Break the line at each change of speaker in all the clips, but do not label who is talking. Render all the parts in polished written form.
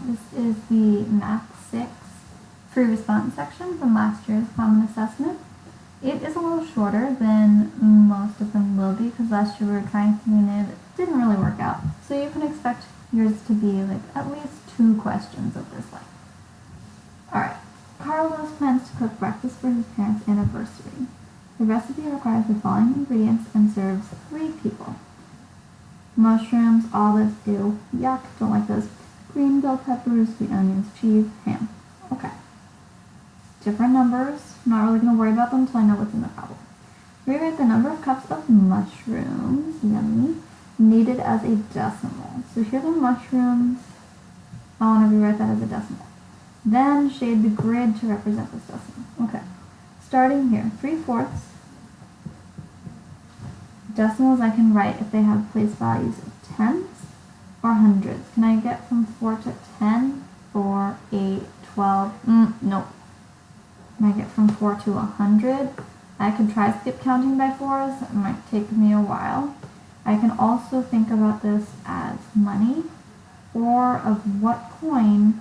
This is the Math 6 free response section from last year's Common Assessment. It is a little shorter than most of them will be because last year we were trying something new that didn't really work out. So you can expect yours to be like at least 2 questions of this length. Alright, Carlos plans to cook breakfast for his parents' anniversary. The recipe requires the following ingredients and serves 3 people. Mushrooms, olives, ew, yuck, don't like those. Green bell peppers, sweet onions, cheese, ham. Okay. Different numbers. Not really going to worry about them until I know what's in the problem. Rewrite the number of cups of mushrooms, yummy, needed as a decimal. So here are the mushrooms. I want to rewrite that as a decimal. Then shade the grid to represent this decimal. Okay. Starting here, 3/4. Decimals I can write if they have place values of tens or hundreds. Can I get from 4 to 10? 4, 8, 12. Nope. Can I get from 4 to 100? I could try skip counting by 4s. It might take me a while. I can also think about this as money, or of what coin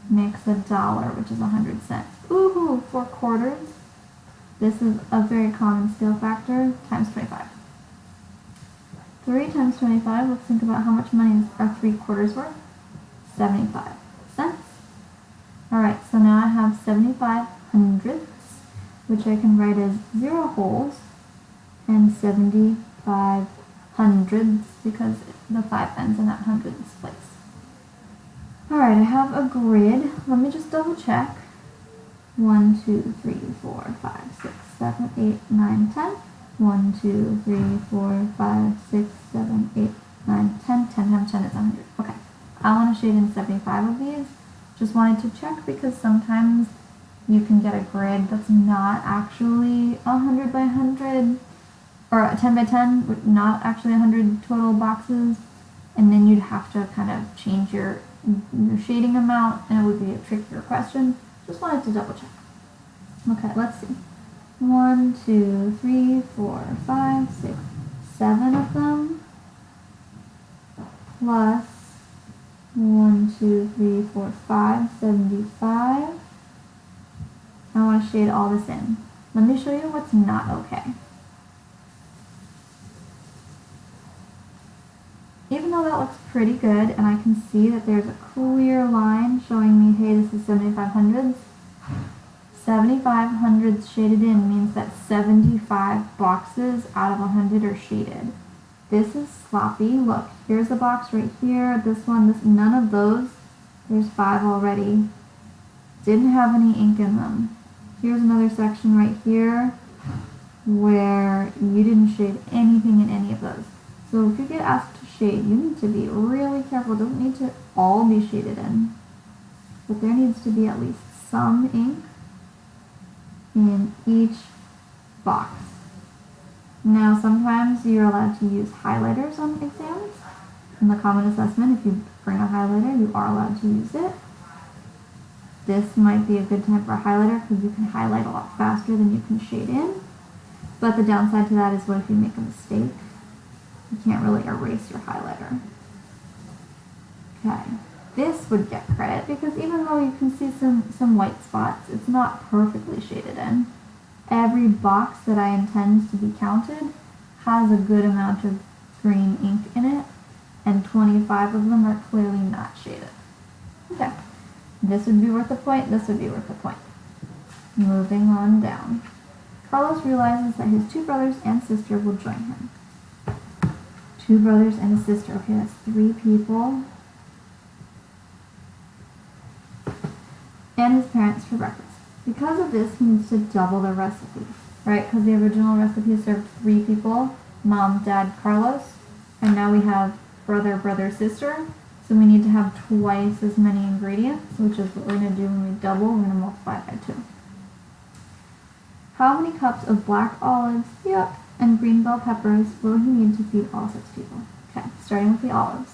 makes $1, which is 100 cents. Ooh, 4 quarters. This is a very common scale factor, times 25. 3 times 25, let's think about how much money are 3/4 worth. 75 cents. Alright, so now I have 75 hundredths, which I can write as 0 wholes, and 75 hundredths because the 5 ends in that hundredths place. Alright, I have a grid. Let me just double check. 1, 2, 3, 4, 5, 6, 7, 8, 9, 10. 1, 2, 3, 4, 5, 6, 7, 8, 9, 10. 10 times 10 is 100. Okay. I want to shade in 75 of these. Just wanted to check because sometimes you can get a grid that's not actually 100 by 100 or 10 by 10, with not actually 100 total boxes, and then you'd have to kind of change your shading amount and it would be a trickier question. Just wanted to double check. Okay, let's see. 1, 2, 3, 4, 5, 6, 7 of them, plus 1, 2, 3, 4, 5, 75. I want to shade all this in. Let me show you what's not okay. Even though that looks pretty good, and I can see that there's a clear line showing me, hey, this is 75 hundredths, 75 hundredths shaded in means that 75 boxes out of 100 are shaded. This is sloppy. Look, here's a box right here, this one, this, none of those. There's 5 already. Didn't have any ink in them. Here's another section right here where you didn't shade anything in any of those. So if you get asked to shade, you need to be really careful. It doesn't need to all be shaded in, but there needs to be at least some ink in each box. Now sometimes you're allowed to use highlighters on exams. In the Common Assessment, if you bring a highlighter, you are allowed to use it. This might be a good time for a highlighter because you can highlight a lot faster than you can shade in. But the downside to that is what if you make a mistake? You can't really erase your highlighter. Okay. This would get credit because even though you can see some white spots, it's not perfectly shaded in. Every box that I intend to be counted has a good amount of green ink in it, and 25 of them are clearly not shaded. Okay. This would be worth a point, this would be worth a point. Moving on down. Carlos realizes that his 2 brothers and sister will join him. 2 brothers and a sister. Okay, that's 3 people. And his parents for breakfast. Because of this, he needs to double the recipe, right? Because the original recipe served 3 people, mom, dad, Carlos, and now we have brother, brother, sister. So we need to have twice as many ingredients, which is what we're going to do when we double. We're going to multiply by 2. How many cups of black olives, yep, and green bell peppers will he need to feed all 6 people? Okay, starting with the olives.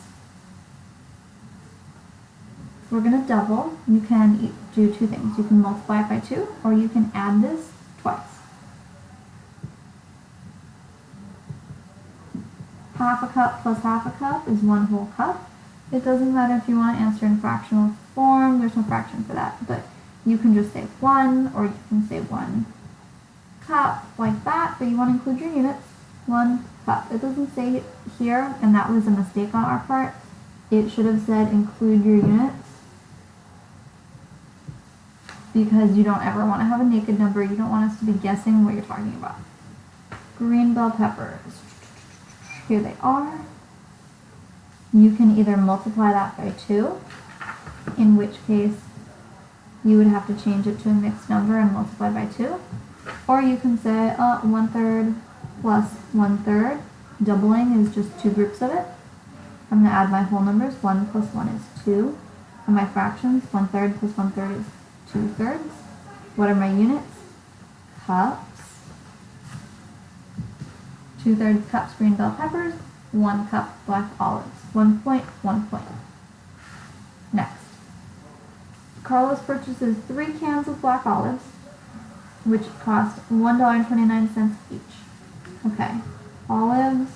We're going to double. You can do 2 things. You can multiply it by 2, or you can add this twice. Half a cup plus half a cup is 1 whole cup. It doesn't matter if you want to answer in fractional form, there's no fraction for that, but you can just say 1, or you can say 1 cup, like that, but you want to include your units. 1 cup. It doesn't say here, and that was a mistake on our part. It should have said include your units, because you don't ever want to have a naked number. You don't want us to be guessing what you're talking about. Green bell peppers. Here they are. You can either multiply that by 2, in which case you would have to change it to a mixed number and multiply by 2. Or you can say 1/3 plus 1/3. Doubling is just 2 groups of it. I'm going to add my whole numbers. 1 plus 1 is 2. And my fractions, 1/3 plus 1/3 is 2/3. What are my units? Cups. 2/3 cups green bell peppers. 1 cup black olives. 1 point, 1 point. Next. Carlos purchases 3 cans of black olives, which cost $1.29 each. Okay. Olives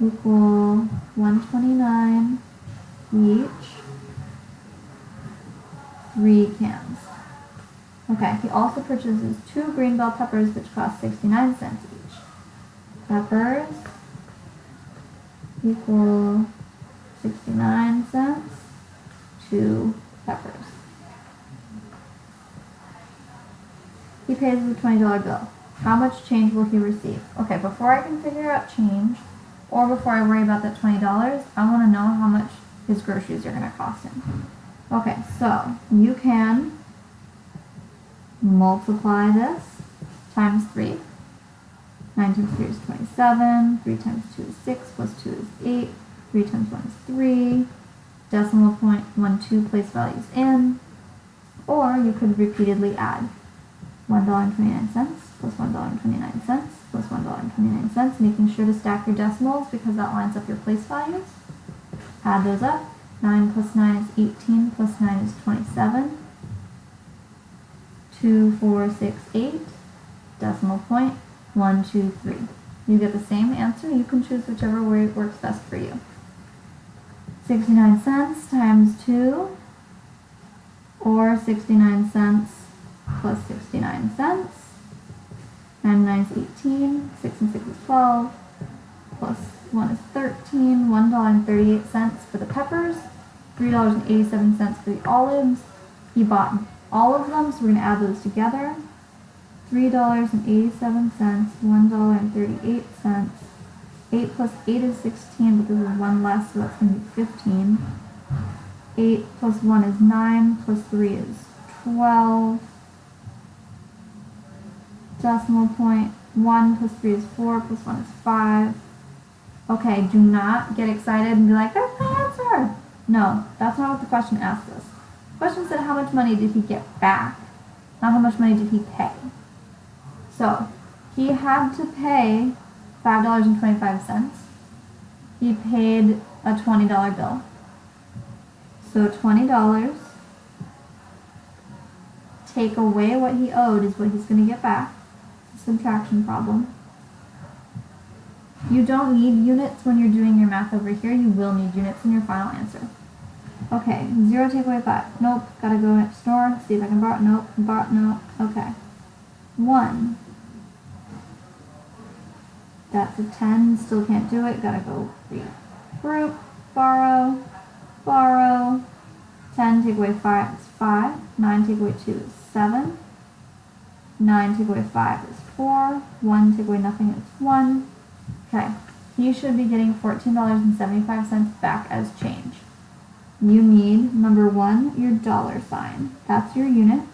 equal $1.29 each. 3 cans. Okay, he also purchases 2 green bell peppers, which cost 69 cents each. Peppers equal 69 cents. 2 peppers. He pays with a $20 bill. How much change will he receive? Okay, before I can figure out change, or before I worry about that $20, I want to know how much his groceries are going to cost him. Okay, so you can multiply this times 3. 9 times 3 is 27. 3 times 2 is 6, plus 2 is 8. 3 times 1 is 3. Decimal point 12, place values in. Or you could repeatedly add $1.29 plus $1.29 plus $1.29, making sure to stack your decimals because that lines up your place values. Add those up. 9 plus 9 is 18, plus 9 is 27. 2, 4, 6, 8. Decimal point 1, 2, 3. You get the same answer. You can choose whichever way works best for you. 69 cents times 2, or 69 cents plus 69 cents. 9 and 9 is 18, 6 and 6 is 12, plus 1 is 13, $1.38 for the peppers, $3.87 for the olives. He bought all of them, so we're going to add those together. $3.87, $1.38. 8 plus 8 is 16, but this is 1 less, so that's going to be 15. 8 plus 1 is 9, plus 3 is 12. Decimal point 1 plus 3 is 4, plus 1 is 5. Okay, do not get excited and be like, that's my answer. No, that's not what the question asked us. The question said how much money did he get back, not how much money did he pay. So, he had to pay $5.25. He paid a $20 bill. So $20, take away what he owed is what he's going to get back. Subtraction problem. You don't need units when you're doing your math over here. You will need units in your final answer. Okay, 0 take away 5. Nope, gotta go next door, see if I can borrow. Nope, borrow, no, okay. 1. That's a 10, still can't do it, gotta go regroup, borrow, borrow. 10 take away 5 is 5. 9 take away 2 is 7. 9 take away 5 is 4. 1 take away nothing is 1. Okay, you should be getting $14.75 back as change. You need, number 1, your dollar sign. That's your units.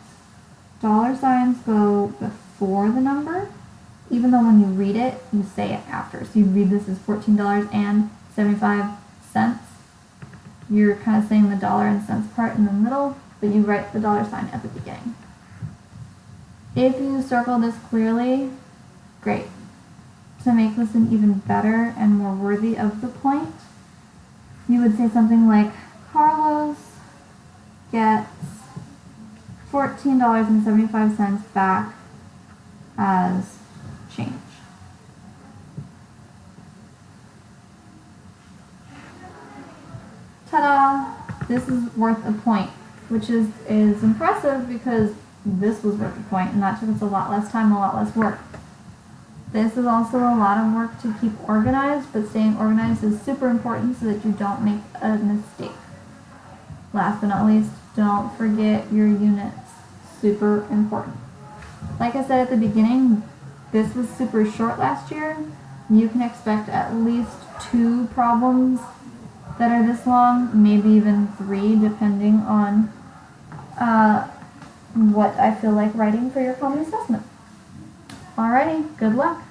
Dollar signs go before the number, even though when you read it, you say it after. So you read this as $14.75. You're kind of saying the dollar and cents part in the middle, but you write the dollar sign at the beginning. If you circle this clearly, great. To make this an even better and more worthy of the point, you would say something like, Carlos gets $14.75 back as change. this is worth a point, which is impressive because this was worth a point, and that took us a lot less time, a lot less work. This is also a lot of work to keep organized, but staying organized is super important so that you don't make a mistake. Last but not least, don't forget your units. Super important. Like I said at the beginning, this was super short last year. You can expect at least 2 problems that are this long, maybe even 3, depending on what I feel like writing for your common assessment. Alrighty, good luck.